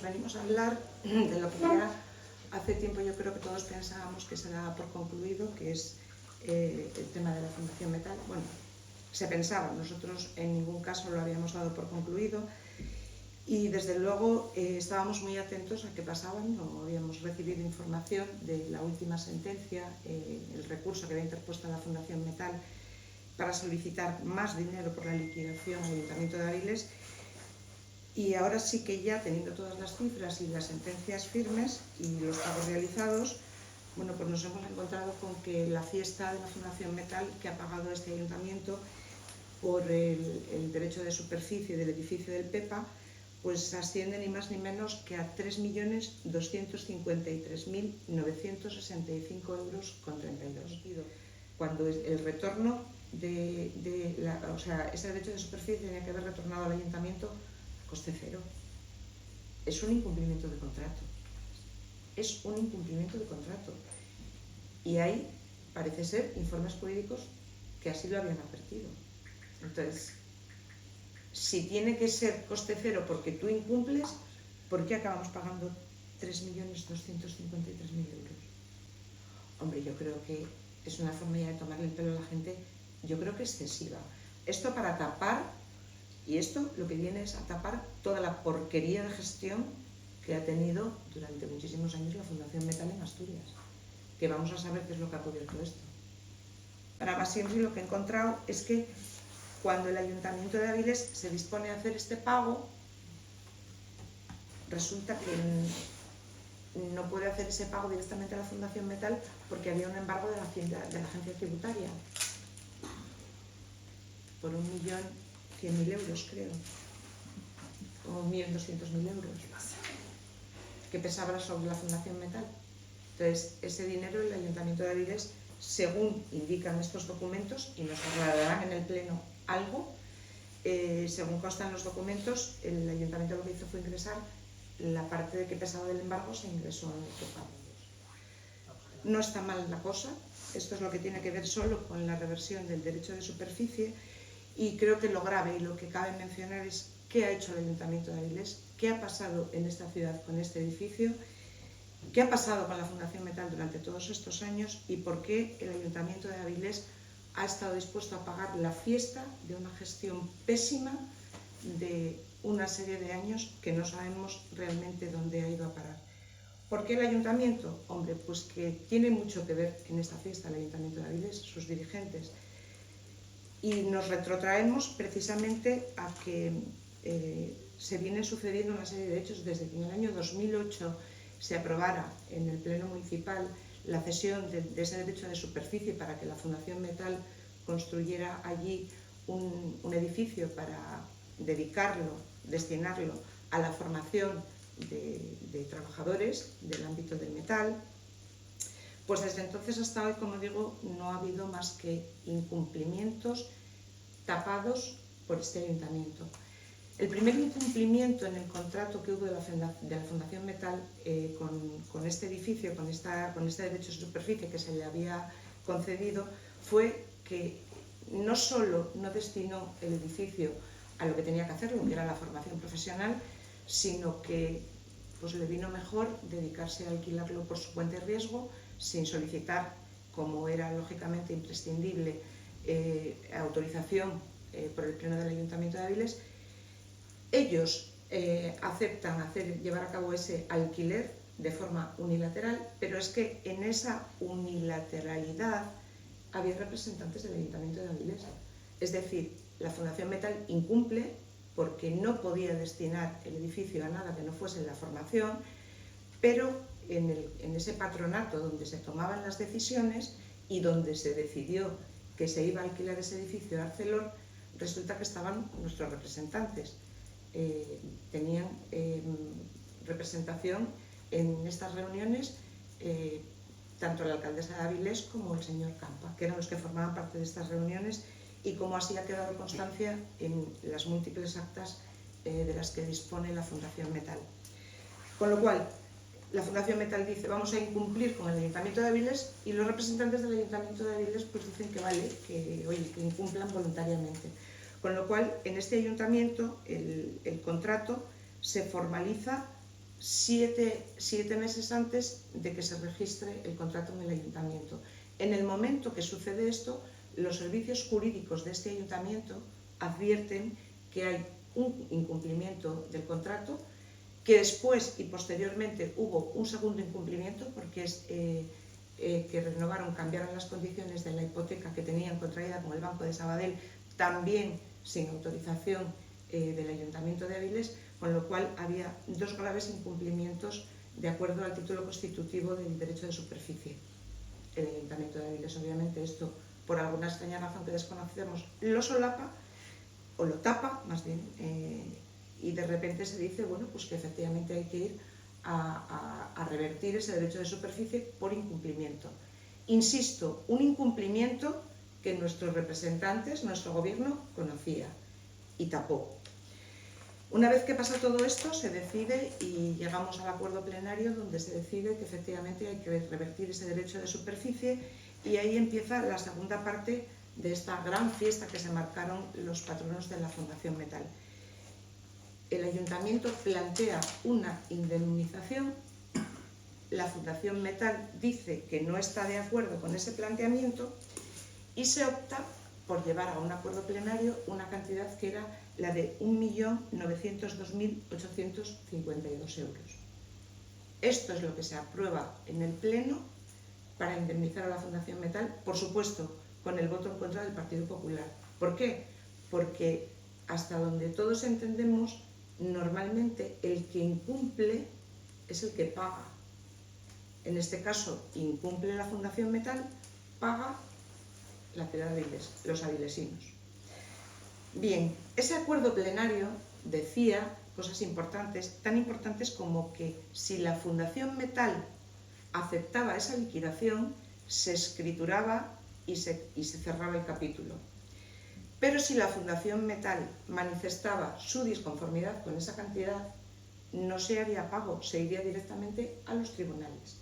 venimos a hablar de lo que ya hace tiempo yo creo que todos pensábamos que se daba por concluido, que es el tema de la Fundación Metal. Bueno, se pensaba, nosotros en ningún caso lo habíamos dado por concluido y desde luego estábamos muy atentos a qué pasaba. No habíamos recibido información de la última sentencia, el recurso que había interpuesto la Fundación Metal para solicitar más dinero por la liquidación del Ayuntamiento de Avilés. Y ahora sí que ya teniendo todas las cifras y las sentencias firmes y los pagos realizados, bueno, pues nos hemos encontrado con que la fiesta de la Fundación Metal que ha pagado este ayuntamiento por el derecho de superficie del edificio del PEPA, pues asciende ni más ni menos que a 3.253.965 euros con 32. Cuando el retorno o sea, ese derecho de superficie tenía que haber retornado al ayuntamiento coste cero. Es un incumplimiento de contrato. Es un incumplimiento de contrato. Y hay, parece ser, informes jurídicos que así lo habían advertido. Entonces, si tiene que ser coste cero porque tú incumples, ¿por qué acabamos pagando 3.253.000 euros? Hombre, yo creo que es una forma ya de tomarle el pelo a la gente, yo creo que excesiva. Esto para tapar. Y esto lo que viene es a tapar toda la porquería de gestión que ha tenido durante muchísimos años la Fundación Metal en Asturias. Que vamos a saber qué es lo que ha cubierto esto. Para más siempre lo que he encontrado es que cuando el Ayuntamiento de Avilés se dispone a hacer este pago, resulta que no puede hacer ese pago directamente a la Fundación Metal porque había un embargo de la agencia tributaria por 1.100.000 euros, creo, o 1.200.000 euros, que pesaba sobre la Fundación Metal. Entonces, ese dinero el Ayuntamiento de Avilés, según indican estos documentos, y nos aclararán en el Pleno algo, según constan los documentos, el Ayuntamiento lo que hizo fue ingresar la parte de que pesaba del embargo, se ingresó en el copago. No está mal la cosa, esto es lo que tiene que ver solo con la reversión del derecho de superficie. Y creo que lo grave y lo que cabe mencionar es qué ha hecho el Ayuntamiento de Avilés, qué ha pasado en esta ciudad con este edificio, qué ha pasado con la Fundación Metal durante todos estos años y por qué el Ayuntamiento de Avilés ha estado dispuesto a pagar la fiesta de una gestión pésima de una serie de años que no sabemos realmente dónde ha ido a parar. ¿Por qué el Ayuntamiento? Hombre, pues que tiene mucho que ver en esta fiesta el Ayuntamiento de Avilés, sus dirigentes. Y nos retrotraemos precisamente a que se vienen sucediendo una serie de hechos desde que en el año 2008 se aprobara en el Pleno Municipal la cesión de ese derecho de superficie para que la Fundación Metal construyera allí un edificio para dedicarlo, destinarlo a la formación de trabajadores del ámbito del metal. Pues desde entonces hasta hoy, como digo, no ha habido más que incumplimientos tapados por este ayuntamiento. El primer incumplimiento en el contrato que hubo de la Fundación Metal con este edificio, con este derecho de superficie que se le había concedido, fue que no solo no destinó el edificio a lo que tenía que hacer, que era la formación profesional, sino que pues le vino mejor dedicarse a alquilarlo por su cuenta y riesgo, sin solicitar, como era lógicamente imprescindible, autorización por el Pleno del Ayuntamiento de Avilés. Ellos aceptan llevar a cabo ese alquiler de forma unilateral, pero es que en esa unilateralidad había representantes del Ayuntamiento de Avilés. Es decir, la Fundación Metal incumple porque no podía destinar el edificio a nada que no fuese la formación, pero en ese patronato donde se tomaban las decisiones y donde se decidió que se iba a alquilar ese edificio a Arcelor, resulta que estaban nuestros representantes. Tenían representación en estas reuniones tanto la alcaldesa de Avilés como el señor Campa, que eran los que formaban parte de estas reuniones, y como así ha quedado constancia en las múltiples actas de las que dispone la Fundación Metal. Con lo cual, la Fundación Metal dice vamos a incumplir con el Ayuntamiento de Avilés, y los representantes del Ayuntamiento de Avilés pues dicen que vale, que incumplan voluntariamente. Con lo cual, en este ayuntamiento el contrato se formaliza 7 meses antes de que se registre el contrato en el ayuntamiento. En el momento que sucede esto, los servicios jurídicos de este ayuntamiento advierten que hay un incumplimiento del contrato, que después y posteriormente hubo un segundo incumplimiento porque es que renovaron, cambiaron las condiciones de la hipoteca que tenían contraída con el Banco de Sabadell, también sin autorización del Ayuntamiento de Avilés, con lo cual había 2 graves incumplimientos de acuerdo al título constitutivo del derecho de superficie. El Ayuntamiento de Avilés, obviamente, esto por alguna extraña razón que desconocemos, lo solapa o lo tapa, más bien, y de repente se dice, bueno, pues que efectivamente hay que ir a revertir ese derecho de superficie por incumplimiento. Insisto, un incumplimiento que nuestros representantes, nuestro gobierno, conocía y tapó. Una vez que pasa todo esto, se decide y llegamos al acuerdo plenario donde se decide que efectivamente hay que revertir ese derecho de superficie, y ahí empieza la segunda parte de esta gran fiesta que se marcaron los patronos de la Fundación Metal. El ayuntamiento plantea una indemnización, la Fundación Metal dice que no está de acuerdo con ese planteamiento y se opta por llevar a un acuerdo plenario una cantidad que era la de 1.902.852 euros. Esto es lo que se aprueba en el Pleno para indemnizar a la Fundación Metal, por supuesto, con el voto en contra del Partido Popular. ¿Por qué? Porque hasta donde todos entendemos, normalmente el que incumple es el que paga. En este caso, incumple la Fundación Metal, paga la ciudad de Avilés, los avilesinos. Bien, ese acuerdo plenario decía cosas importantes, tan importantes como que si la Fundación Metal aceptaba esa liquidación, se escrituraba y se cerraba el capítulo. Pero si la Fundación Metal manifestaba su disconformidad con esa cantidad, no se haría pago, se iría directamente a los tribunales.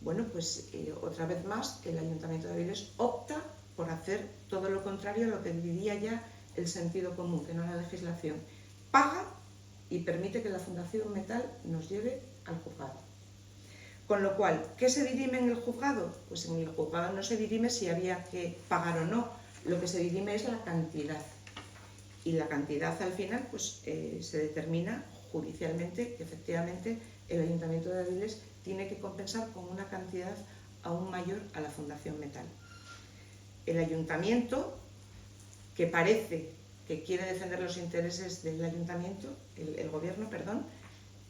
Bueno, pues otra vez más el Ayuntamiento de Avilés opta por hacer todo lo contrario a lo que diría ya el sentido común, que no la legislación. Paga y permite que la Fundación Metal nos lleve al juzgado. Con lo cual, ¿qué se dirime en el juzgado? Pues en el juzgado no se dirime si había que pagar o no, lo que se dirime es la cantidad. Y la cantidad al final pues, se determina judicialmente que efectivamente el Ayuntamiento de Avilés tiene que compensar con una cantidad aún mayor a la Fundación Metal. El Ayuntamiento, que parece que quiere defender los intereses del Ayuntamiento, el Gobierno, perdón,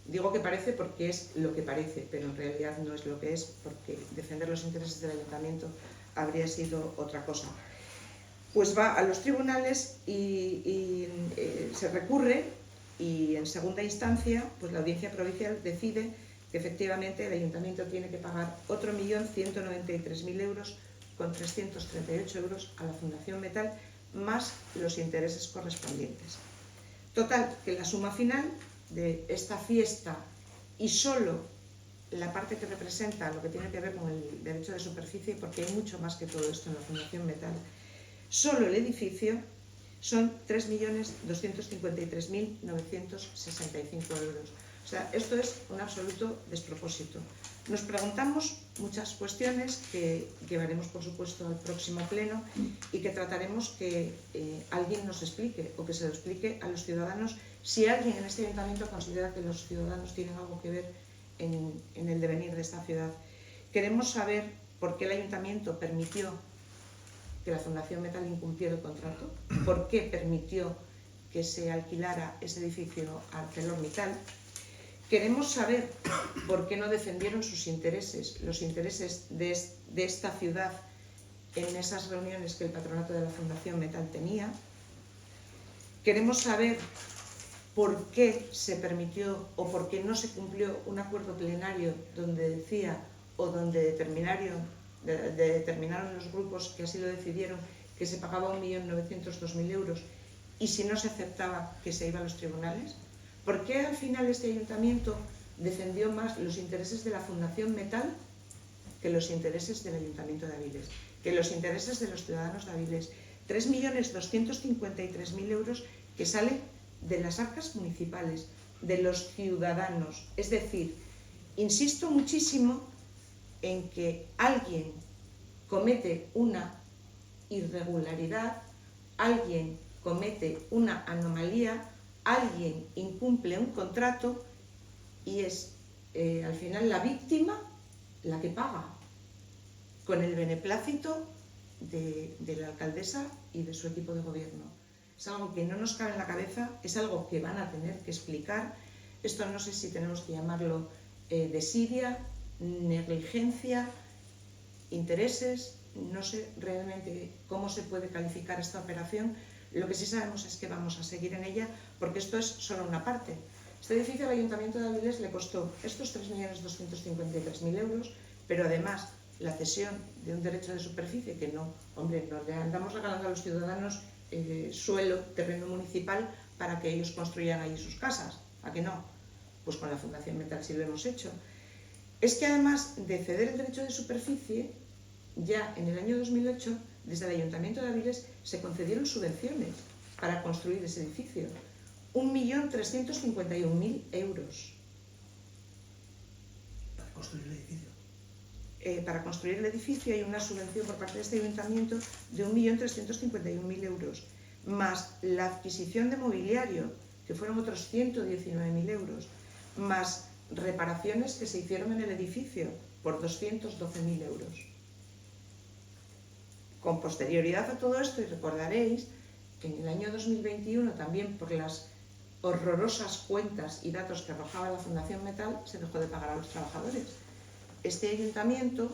digo que parece porque es lo que parece, pero en realidad no es lo que es, porque defender los intereses del Ayuntamiento habría sido otra cosa. Pues va a los tribunales y se recurre, y en segunda instancia pues la Audiencia Provincial decide que efectivamente el Ayuntamiento tiene que pagar otro 1.193.000 euros con 338 euros a la Fundación Metal, más los intereses correspondientes. Total, que la suma final de esta fiesta y solo la parte que representa lo que tiene que ver con el derecho de superficie, porque hay mucho más que todo esto en la Fundación Metal, solo el edificio son 3.253.965 euros. O sea, esto es un absoluto despropósito. Nos preguntamos muchas cuestiones que llevaremos, por supuesto, al próximo pleno y que trataremos que alguien nos explique o que se lo explique a los ciudadanos, si alguien en este ayuntamiento considera que los ciudadanos tienen algo que ver en el devenir de esta ciudad. Queremos saber por qué el ayuntamiento permitió que la Fundación Metal incumpliera el contrato, por qué permitió que se alquilara ese edificio a ArcelorMittal. Queremos saber por qué no defendieron sus intereses, los intereses de esta ciudad en esas reuniones que el patronato de la Fundación Metal tenía. Queremos saber por qué se permitió o por qué no se cumplió un acuerdo plenario donde decía o donde determinaron los grupos que así lo decidieron que se pagaba 1.902.000 euros y si no se aceptaba que se iba a los tribunales. ¿Por qué al final este ayuntamiento defendió más los intereses de la Fundación Metal que los intereses del Ayuntamiento de Avilés, que los intereses de los ciudadanos de Avilés? 3.253.000 euros que salen de las arcas municipales, de los ciudadanos. Es decir, insisto muchísimo en que alguien comete una irregularidad, alguien comete una anomalía, alguien incumple un contrato y es al final la víctima la que paga, con el beneplácito de la alcaldesa y de su equipo de gobierno. Es algo que no nos cabe en la cabeza, es algo que van a tener que explicar. Esto no sé si tenemos que llamarlo desidia, negligencia, intereses, no sé realmente cómo se puede calificar esta operación. Lo que sí sabemos es que vamos a seguir en ella, porque esto es solo una parte. Este edificio al Ayuntamiento de Avilés le costó estos 3.253.000 euros, pero además la cesión de un derecho de superficie, que no, hombre, no le andamos regalando a los ciudadanos suelo, terreno municipal para que ellos construyan allí sus casas. ¿A que no? Pues con la Fundación Metal sí lo hemos hecho. Es que además de ceder el derecho de superficie, ya en el año 2008, desde el Ayuntamiento de Avilés se concedieron subvenciones para construir ese edificio. 1.351.000 euros. ¿Para construir el edificio? Para construir el edificio hay una subvención por parte de este ayuntamiento de 1.351.000 euros, más la adquisición de mobiliario, que fueron otros 119.000 euros, más reparaciones que se hicieron en el edificio por 212.000 euros. Con posterioridad a todo esto, y recordaréis que en el año 2021, también por las horrorosas cuentas y datos que arrojaba la Fundación Metal, se dejó de pagar a los trabajadores. Este ayuntamiento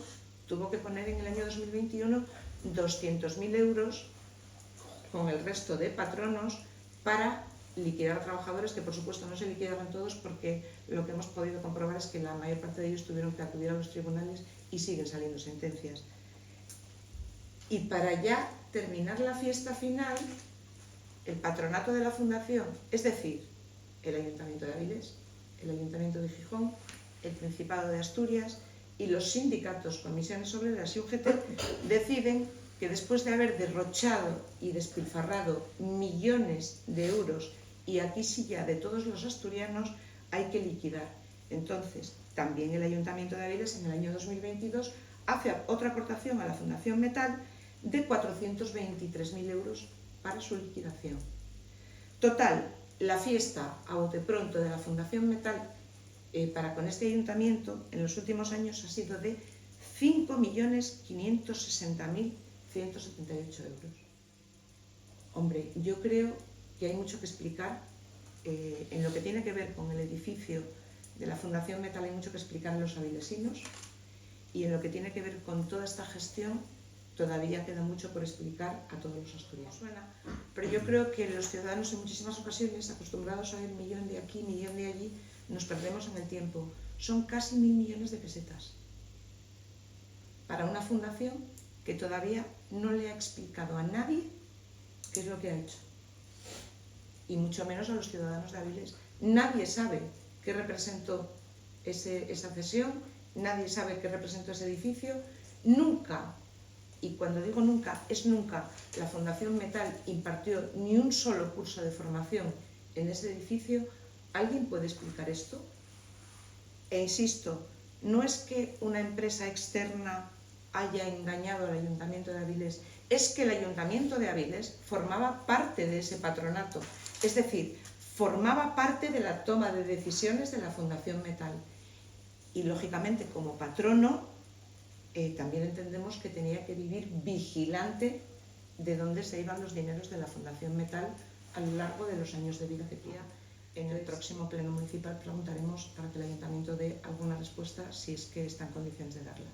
tuvo que poner en el año 2021 200.000 euros con el resto de patronos para liquidar a trabajadores, que por supuesto no se liquidaban todos, porque lo que hemos podido comprobar es que la mayor parte de ellos tuvieron que acudir a los tribunales y siguen saliendo sentencias. Y para ya terminar la fiesta final, el patronato de la Fundación, es decir, el Ayuntamiento de Avilés, el Ayuntamiento de Gijón, el Principado de Asturias y los sindicatos, comisiones obreras y UGT, deciden que después de haber derrochado y despilfarrado millones de euros, y aquí sí ya de todos los asturianos, hay que liquidar. Entonces, también el Ayuntamiento de Avilés en el año 2022 hace otra aportación a la Fundación Metal de 423.000 euros para su liquidación. Total, la fiesta a bote pronto de la Fundación Metal para con este ayuntamiento en los últimos años ha sido de 5.560.178 euros. Hombre, yo creo que hay mucho que explicar en lo que tiene que ver con el edificio de la Fundación Metal, hay mucho que explicar a los avilesinos, y en lo que tiene que ver con toda esta gestión todavía queda mucho por explicar a todos los asturianos. Pero yo creo que los ciudadanos en muchísimas ocasiones, acostumbrados a ver millón de aquí, millón de allí, nos perdemos en el tiempo. Son casi 1.000 millones de pesetas para una fundación que todavía no le ha explicado a nadie qué es lo que ha hecho, y mucho menos a los ciudadanos de Avilés. Nadie sabe qué representó esa cesión, nadie sabe qué representó ese edificio. Nunca, y cuando digo nunca, es nunca, la Fundación Metal impartió ni un solo curso de formación en ese edificio. ¿Alguien puede explicar esto? E insisto, no es que una empresa externa haya engañado al Ayuntamiento de Avilés, es que el Ayuntamiento de Avilés formaba parte de ese patronato, es decir, formaba parte de la toma de decisiones de la Fundación Metal. Y lógicamente, como patrono, también entendemos que tenía que vivir vigilante de dónde se iban los dineros de la Fundación Metal a lo largo de los años de vida que tenía. En el próximo pleno municipal preguntaremos para que el Ayuntamiento dé alguna respuesta, si es que está en condiciones de darla.